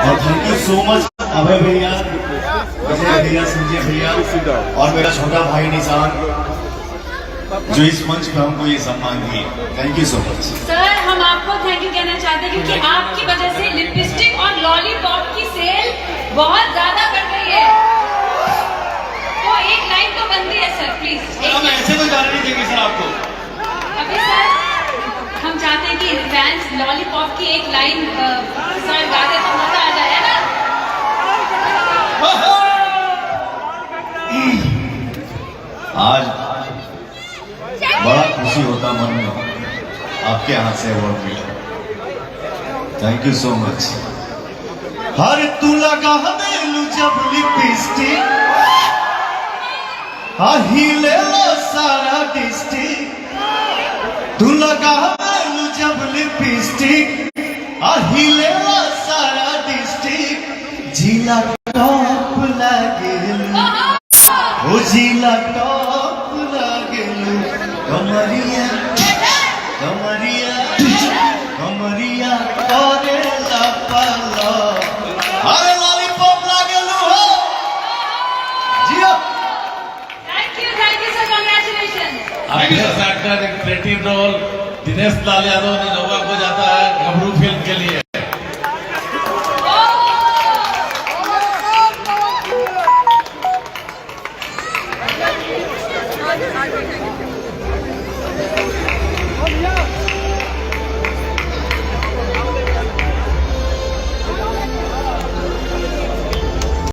और thank you so much अभय भैया, विजय भैया, संजय भैया और मेरा छोटा भाई निशान, जो इस मंच पे हमको ये सम्मान दिए। Thank you so much sir. हम आपको थैंक यू कहना चाहते हैं क्योंकि आपकी वजह से लिपस्टिक और लॉलीपॉप की सेल बहुत ज्यादा बढ़ गई है। तो एक लाइन तो बनती है सर, प्लीज। हम ऐसे तो जाने नहीं देंगे सर आपको। अभी सर हम चाहते हैं कि फैंस लॉलीपॉप की एक लाइन सर गा दे तो मजा आ जाए ना। आज बड़ा खुशी होता मन में आपके हाथ से अवार्ड मिला। Thank you so much. हर तू लगा देलू जब लिपस्टिक, हिले लो सारा डिस्ट्रिक्ट। तू लगा देलू जब लिपस्टिक, हिले लो सारा डिस्ट्रिक्ट। जिला टॉप लागेलू, ओ जिला टॉप लागेलू। कमरिया कमरिया कमरिया करे लपलो, अरे लॉलीपॉप लागेलू हो जियो। Thank you sir, congratulation. Best actor in creative role Dinesh Lal Yadav ने नोवा को जाता है घबरू फिल्म के लिए। Yeah.